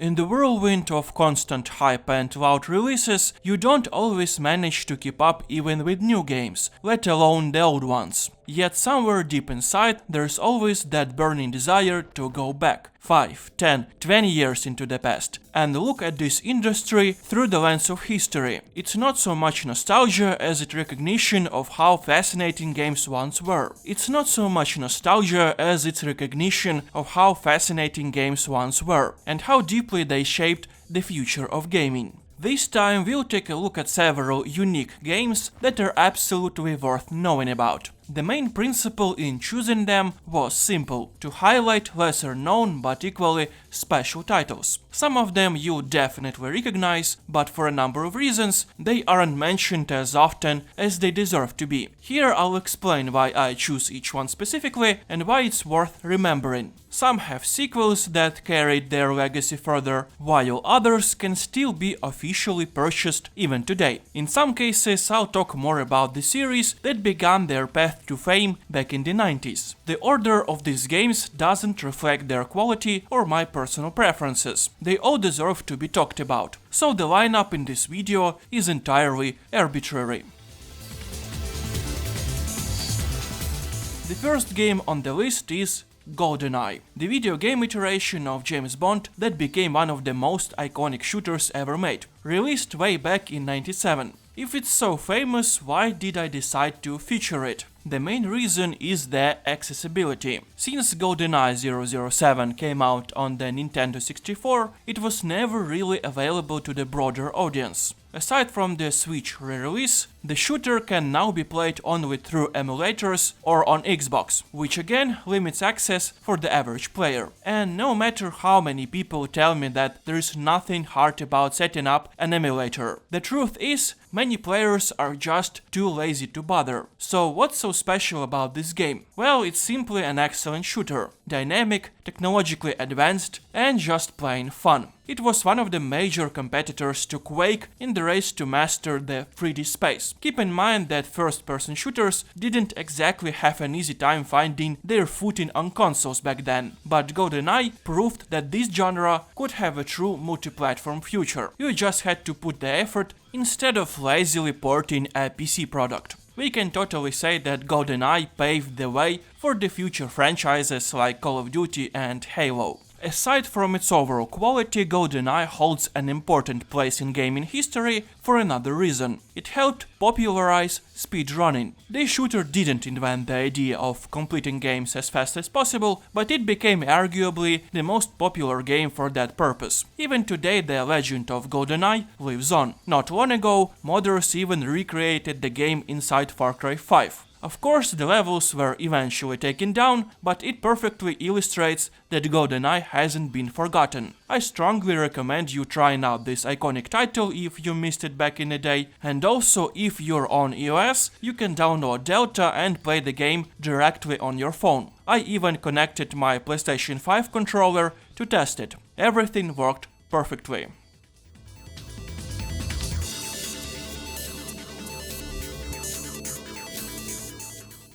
In the whirlwind of constant hype and loud releases, you don't always manage to keep up even with new games, let alone the old ones. Yet somewhere deep inside, there's always that burning desire to go back 5, 10, 20 years into the past and look at this industry through the lens of history. It's not so much nostalgia as it recognition of how fascinating games once were. It's not so much nostalgia as it's recognition of how fascinating games once were and how deeply they shaped the future of gaming. This time we'll take a look at several unique games that are absolutely worth knowing about. The main principle in choosing them was simple: to highlight lesser known but equally special titles. Some of them you'll definitely recognize, but for a number of reasons they aren't mentioned as often as they deserve to be. Here I'll explain why I choose each one specifically and why it's worth remembering. Some have sequels that carried their legacy further, while others can still be officially purchased even today. In some cases I'll talk more about the series that began their path to fame back in the 90s. The order of these games doesn't reflect their quality or my personal preferences. They all deserve to be talked about, so the lineup in this video is entirely arbitrary. The first game on the list is GoldenEye, the video game iteration of James Bond that became one of the most iconic shooters ever made, released way back in '97. If it's so famous, why did I decide to feature it? The main reason is the accessibility. Since GoldenEye 007 came out on the Nintendo 64, it was never really available to the broader audience. Aside from the Switch re-release, the shooter can now be played only through emulators or on Xbox, which again limits access for the average player. And no matter how many people tell me that there is nothing hard about setting up an emulator, the truth is, many players are just too lazy to bother. So what's so special about this game? Well, it's simply an excellent shooter, dynamic, technologically advanced, and just plain fun. It was one of the major competitors to Quake in the race to master the 3D space. Keep in mind that first-person shooters didn't exactly have an easy time finding their footing on consoles back then, but GoldenEye proved that this genre could have a true multi-platform future. You just had to put the effort instead of lazily porting a PC product. We can totally say that GoldenEye paved the way for the future franchises like Call of Duty and Halo. Aside from its overall quality, GoldenEye holds an important place in gaming history for another reason. It helped popularize speedrunning. The shooter didn't invent the idea of completing games as fast as possible, but it became arguably the most popular game for that purpose. Even today the legend of GoldenEye lives on. Not long ago, modders even recreated the game inside Far Cry 5. Of course, the levels were eventually taken down, but it perfectly illustrates that GoldenEye hasn't been forgotten. I strongly recommend you trying out this iconic title if you missed it back in the day, and also if you're on iOS, you can download Delta and play the game directly on your phone. I even connected my PlayStation 5 controller to test it. Everything worked perfectly.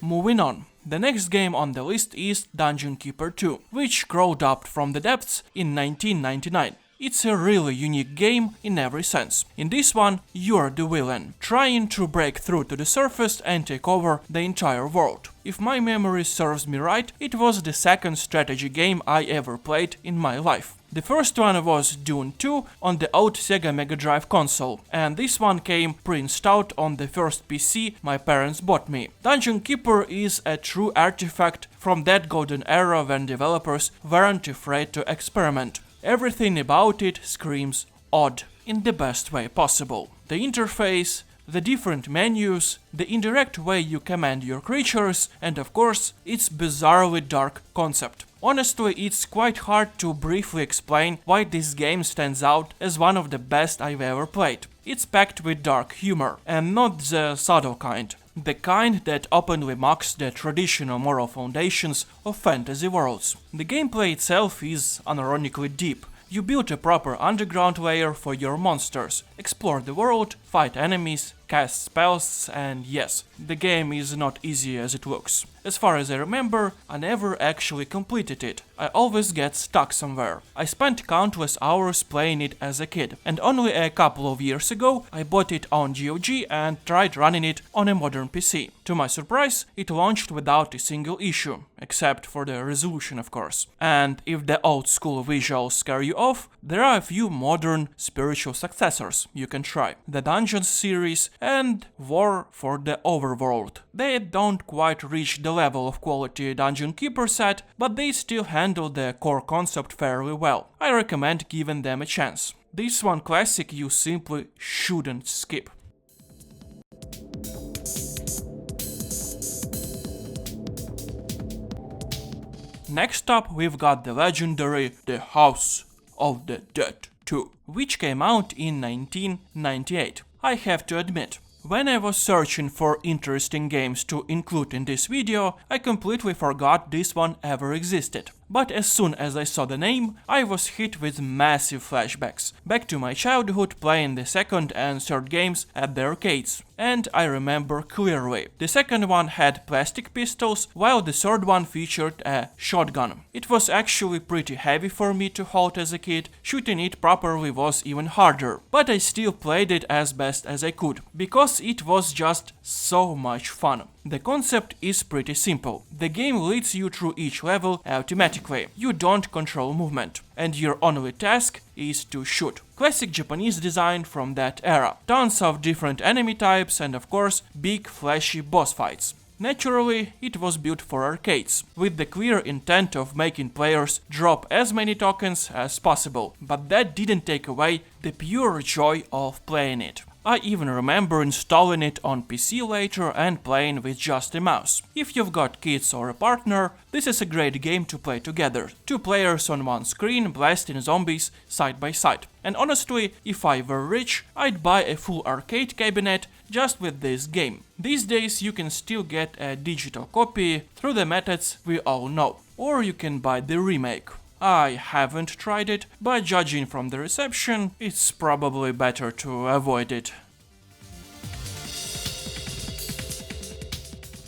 Moving on. The next game on the list is Dungeon Keeper 2, which crawled up from the depths in 1999. It's a really unique game in every sense. In this one, you're the villain, trying to break through to the surface and take over the entire world. If my memory serves me right, it was the second strategy game I ever played in my life. The first one was Dune 2 on the old Sega Mega Drive console, and this one came pre-installed on the first PC my parents bought me. Dungeon Keeper is a true artifact from that golden era when developers weren't afraid to experiment. Everything about it screams odd, in the best way possible. The interface, the different menus, the indirect way you command your creatures, and of course, its bizarrely dark concept. Honestly, it's quite hard to briefly explain why this game stands out as one of the best I've ever played. It's packed with dark humor, and not the subtle kind. The kind that openly mocks the traditional moral foundations of fantasy worlds. The gameplay itself is unironically deep. You build a proper underground layer for your monsters, explore the world, fight enemies, cast spells, and yes, the game is not easy as it looks. As far as I remember, I never actually completed it. I always get stuck somewhere. I spent countless hours playing it as a kid, and only a couple of years ago I bought it on GOG and tried running it on a modern PC. To my surprise, it launched without a single issue, except for the resolution of course. And if the old school visuals scare you off, there are a few modern spiritual successors you can try. The Dungeons series and War for the Overworld. They don't quite reach the level of quality Dungeon Keeper set, but they still handle the core concept fairly well. I recommend giving them a chance. This one classic you simply shouldn't skip. Next up we've got the legendary The House of the Dead 2, which came out in 1998. I have to admit, when I was searching for interesting games to include in this video, I completely forgot this one ever existed. But as soon as I saw the name, I was hit with massive flashbacks, back to my childhood playing the second and third games at the arcades. And I remember clearly, the second one had plastic pistols, while the third one featured a shotgun. It was actually pretty heavy for me to hold as a kid, shooting it properly was even harder, but I still played it as best as I could, because it was just so much fun. The concept is pretty simple. The game leads you through each level automatically. You don't control movement, and your only task is to shoot. Classic Japanese design from that era. Tons of different enemy types and of course big flashy boss fights. Naturally, it was built for arcades, with the clear intent of making players drop as many tokens as possible, but that didn't take away the pure joy of playing it. I even remember installing it on PC later and playing with just a mouse. If you've got kids or a partner, this is a great game to play together. 2 players on one screen blasting zombies side by side. And honestly, if I were rich, I'd buy a full arcade cabinet just with this game. These days you can still get a digital copy through the methods we all know. Or you can buy the remake. I haven't tried it, but judging from the reception, it's probably better to avoid it.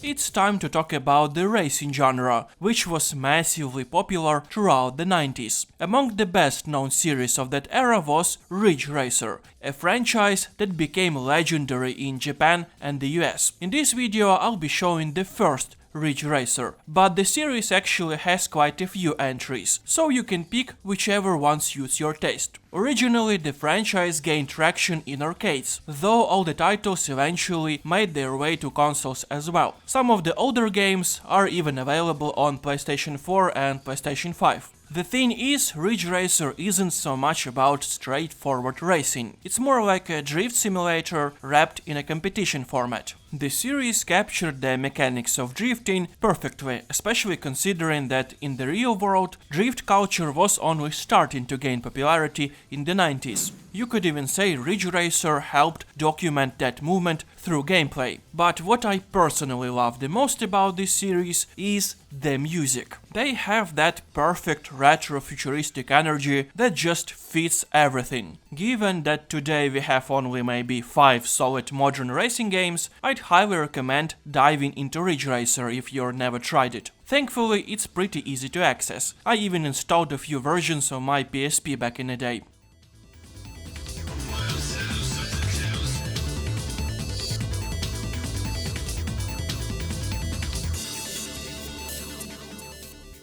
It's time to talk about the racing genre, which was massively popular throughout the 90s. Among the best known series of that era was Ridge Racer, a franchise that became legendary in Japan and the US. In this video I'll be showing the first Ridge Racer, but the series actually has quite a few entries, so you can pick whichever one suits your taste. Originally, the franchise gained traction in arcades, though all the titles eventually made their way to consoles as well. Some of the older games are even available on PlayStation 4 and PlayStation 5. The thing is, Ridge Racer isn't so much about straightforward racing, it's more like a drift simulator wrapped in a competition format. The series captured the mechanics of drifting perfectly, especially considering that in the real world, drift culture was only starting to gain popularity in the 90s. You could even say Ridge Racer helped document that movement through gameplay. But what I personally love the most about this series is the music. They have that perfect retro-futuristic energy that just fits everything. Given that today we have only maybe 5 solid modern racing games, I'd highly recommend diving into Ridge Racer if you've never tried it. Thankfully, it's pretty easy to access. I even installed a few versions on my PSP back in the day.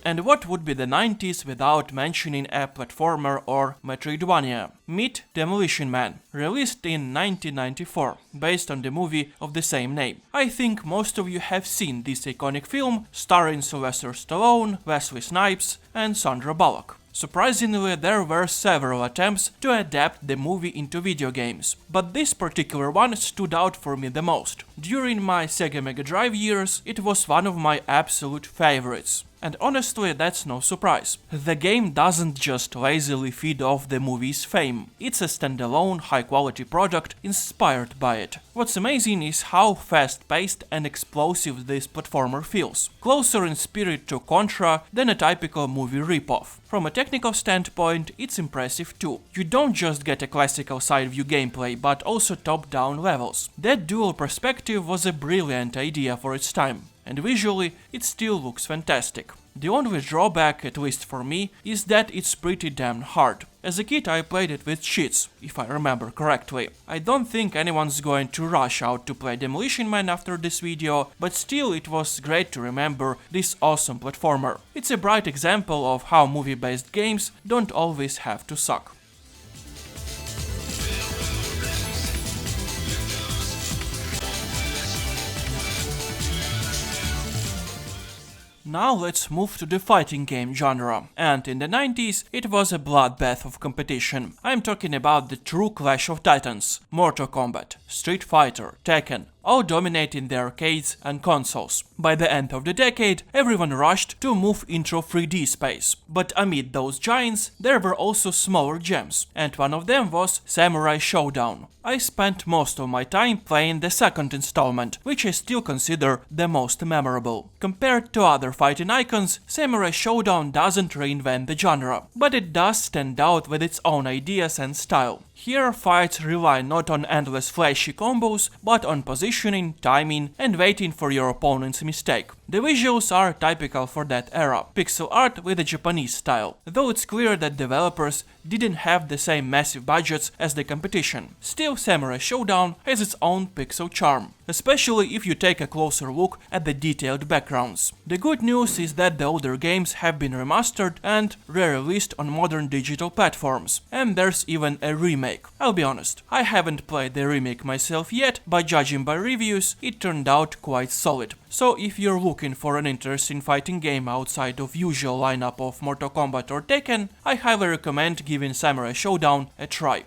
And what would be the 90s without mentioning a platformer or Metroidvania? Meet Demolition Man, released in 1994, based on the movie of the same name. I think most of you have seen this iconic film, starring Sylvester Stallone, Wesley Snipes and Sandra Bullock. Surprisingly, there were several attempts to adapt the movie into video games, but this particular one stood out for me the most. During my Sega Mega Drive years, it was one of my absolute favorites. and honestly that's no surprise. The game doesn't just lazily feed off the movie's fame, it's a standalone high-quality product inspired by it. What's amazing is how fast-paced and explosive this platformer feels, closer in spirit to Contra than a typical movie ripoff. From a technical standpoint, it's impressive too. You don't just get a classical side-view gameplay, but also top-down levels. That dual perspective was a brilliant idea for its time, and visually it still looks fantastic. The only drawback, at least for me, is that it's pretty damn hard. As a kid I played it with cheats, if I remember correctly. I don't think anyone's going to rush out to play Demolition Man after this video, but still it was great to remember this awesome platformer. It's a bright example of how movie-based games don't always have to suck. Now let's move to the fighting game genre, and in the 90s it was a bloodbath of competition. I'm talking about the true clash of titans: Mortal Kombat, Street Fighter, Tekken, all dominating the arcades and consoles. By the end of the decade, everyone rushed to move into 3D space. But amid those giants, there were also smaller gems, and one of them was Samurai Shodown. I spent most of my time playing the second installment, which I still consider the most memorable. Compared to other fighting icons, Samurai Shodown doesn't reinvent the genre, but it does stand out with its own ideas and style. Here, fights rely not on endless flashy combos, but on positioning, timing, and waiting for your opponent's mistake. The visuals are typical for that era, pixel art with a Japanese style, though it's clear that developers didn't have the same massive budgets as the competition. Still, Samurai Shodown has its own pixel charm, especially if you take a closer look at the detailed backgrounds. The good news is that the older games have been remastered and re-released on modern digital platforms, and there's even a remake. I'll be honest, I haven't played the remake myself yet, but judging by reviews, it turned out quite solid. So if you're looking for an interesting fighting game outside of usual lineup of Mortal Kombat or Tekken, I highly recommend giving Samurai Shodown a try.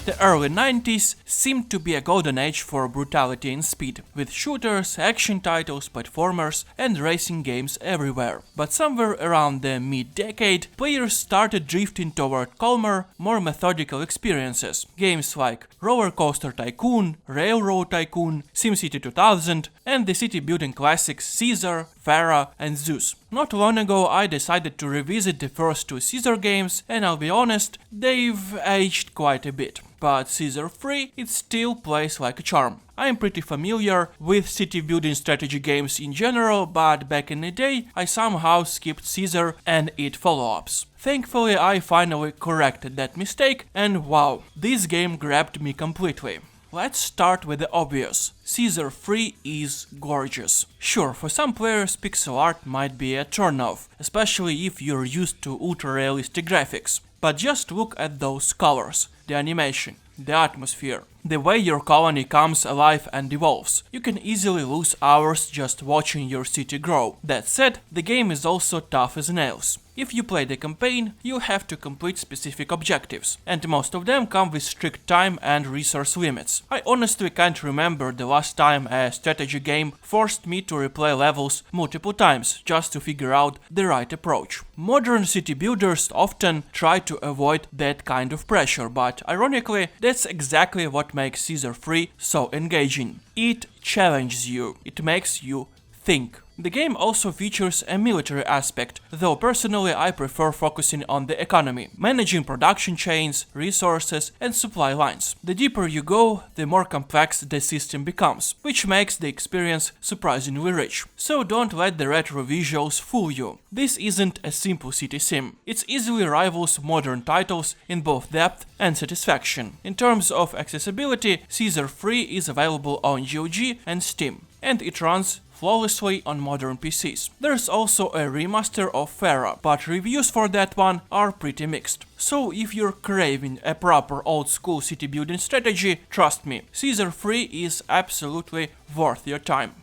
The early 90s seemed to be a golden age for brutality and speed, with shooters, action titles, platformers, and racing games everywhere. But somewhere around the mid-decade, players started drifting toward calmer, more methodical experiences. Games like Roller Coaster Tycoon, Railroad Tycoon, SimCity 2000, and the city-building classics Caesar, Pharaoh, and Zeus. Not long ago I decided to revisit the first two Caesar games, and I'll be honest, they've aged quite a bit. But Caesar 3, it still plays like a charm. I'm pretty familiar with city building strategy games in general, but back in the day I somehow skipped Caesar and its follow-ups. Thankfully I finally corrected that mistake, and wow, this game grabbed me completely. Let's start with the obvious. Caesar 3 is gorgeous. Sure, for some players pixel art might be a turn-off, especially if you're used to ultra-realistic graphics. But just look at those colors, the animation, the atmosphere, the way your colony comes alive and evolves. You can easily lose hours just watching your city grow. That said, the game is also tough as nails. If you play the campaign, you have to complete specific objectives, and most of them come with strict time and resource limits. I honestly can't remember the last time a strategy game forced me to replay levels multiple times just to figure out the right approach. Modern city builders often try to avoid that kind of pressure, but ironically, that's exactly what makes Caesar 3 so engaging. It challenges you, it makes you think. The game also features a military aspect, though personally I prefer focusing on the economy, managing production chains, resources, and supply lines. The deeper you go, the more complex the system becomes, which makes the experience surprisingly rich. So don't let the retro visuals fool you. This isn't a simple city sim. It easily rivals modern titles in both depth and satisfaction. In terms of accessibility, Caesar 3 is available on GOG and Steam, and it runs flawlessly on modern PCs. There's also a remaster of Pharaoh, but reviews for that one are pretty mixed. So if you're craving a proper old-school city building strategy, trust me, Caesar 3 is absolutely worth your time.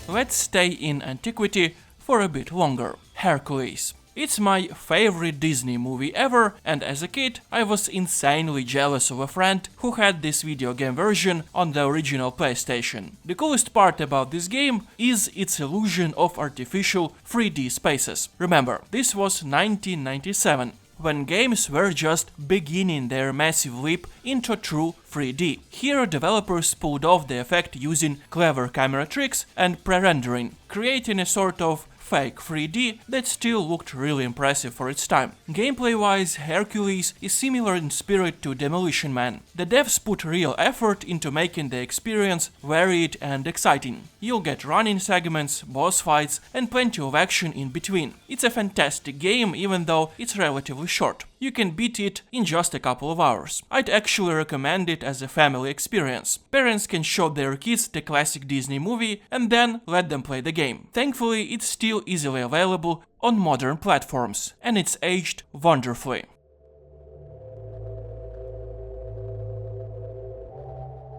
Let's stay in antiquity for a bit longer. Hercules. It's my favorite Disney movie ever, and as a kid I was insanely jealous of a friend who had this video game version on the original PlayStation. The coolest part about this game is its illusion of artificial 3D spaces. Remember, this was 1997, when games were just beginning their massive leap into true 3D. Here developers pulled off the effect using clever camera tricks and pre-rendering, creating a sort of fake 3D that still looked really impressive for its time. Gameplay-wise, Hercules is similar in spirit to Demolition Man. The devs put real effort into making the experience varied and exciting. You'll get running segments, boss fights, and plenty of action in between. It's a fantastic game, even though it's relatively short. You can beat it in just a couple of hours. I'd actually recommend it as a family experience. Parents can show their kids the classic Disney movie and then let them play the game. Thankfully, it's still easily available on modern platforms, and it's aged wonderfully.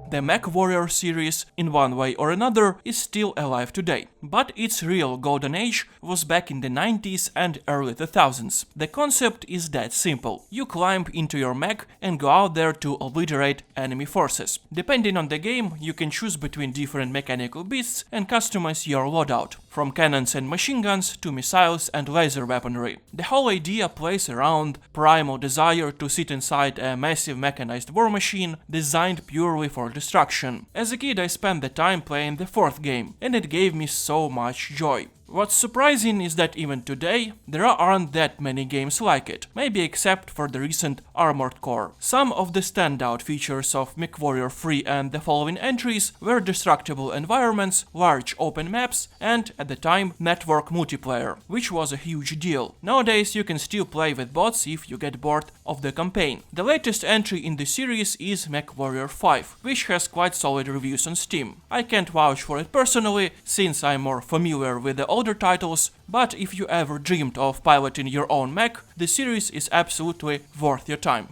The MechWarrior series, in one way or another, is still alive today, but its real golden age was back in the 90s and early 2000s. The concept is that simple. You climb into your mech and go out there to obliterate enemy forces. Depending on the game, you can choose between different mechanical beasts and customize your loadout, from cannons and machine guns to missiles and laser weaponry. The whole idea plays around primal desire to sit inside a massive mechanized war machine designed purely for destruction. As a kid I spent the time playing the fourth game, and it gave me so much joy. What's surprising is that even today, there aren't that many games like it, maybe except for the recent Armored Core. Some of the standout features of MechWarrior 3 and the following entries were destructible environments, large open maps, and, at the time, network multiplayer, which was a huge deal. Nowadays you can still play with bots if you get bored of the campaign. The latest entry in the series is MechWarrior 5, which has quite solid reviews on Steam. I can't vouch for it personally, since I'm more familiar with the older titles, but if you ever dreamed of piloting your own mech, the series is absolutely worth your time.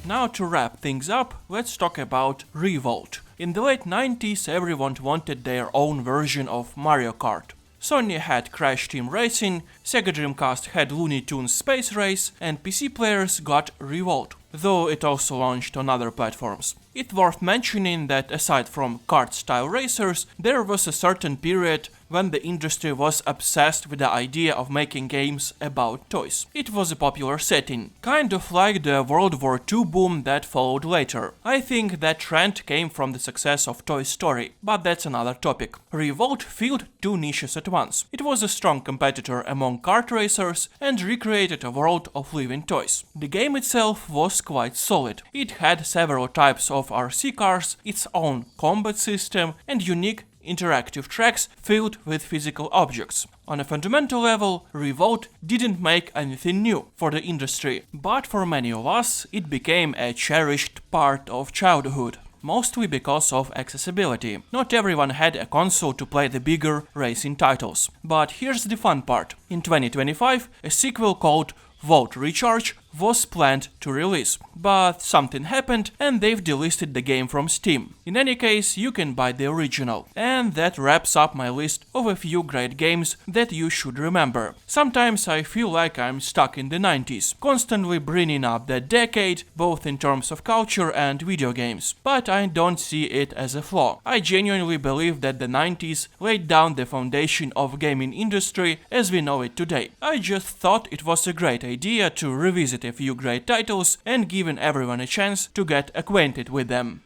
Now to wrap things up, let's talk about Revolt. In the late 90s everyone wanted their own version of Mario Kart. Sony had Crash Team Racing, Sega Dreamcast had Looney Tunes Space Race, and PC players got Revolt, though it also launched on other platforms. It's worth mentioning that aside from kart-style racers, there was a certain period when the industry was obsessed with the idea of making games about toys. It was a popular setting, kind of like the World War II boom that followed later. I think that trend came from the success of Toy Story, but that's another topic. Revolt filled two niches at once. It was a strong competitor among kart racers and recreated a world of living toys. The game itself was quite solid. It had several types of RC cars, its own combat system, and unique interactive tracks filled with physical objects. On a fundamental level, Revolt didn't make anything new for the industry, but for many of us it became a cherished part of childhood. Mostly because of accessibility. Not everyone had a console to play the bigger racing titles. But here's the fun part. In 2025, a sequel called Volt Recharge was planned to release, but something happened and they've delisted the game from Steam. In any case, you can buy the original. And that wraps up my list of a few great games that you should remember. Sometimes I feel like I'm stuck in the 90s, constantly bringing up that decade, both in terms of culture and video games. But I don't see it as a flaw. I genuinely believe that the 90s laid down the foundation of gaming industry as we know it today. I just thought it was a great idea to revisit a few great titles and giving everyone a chance to get acquainted with them.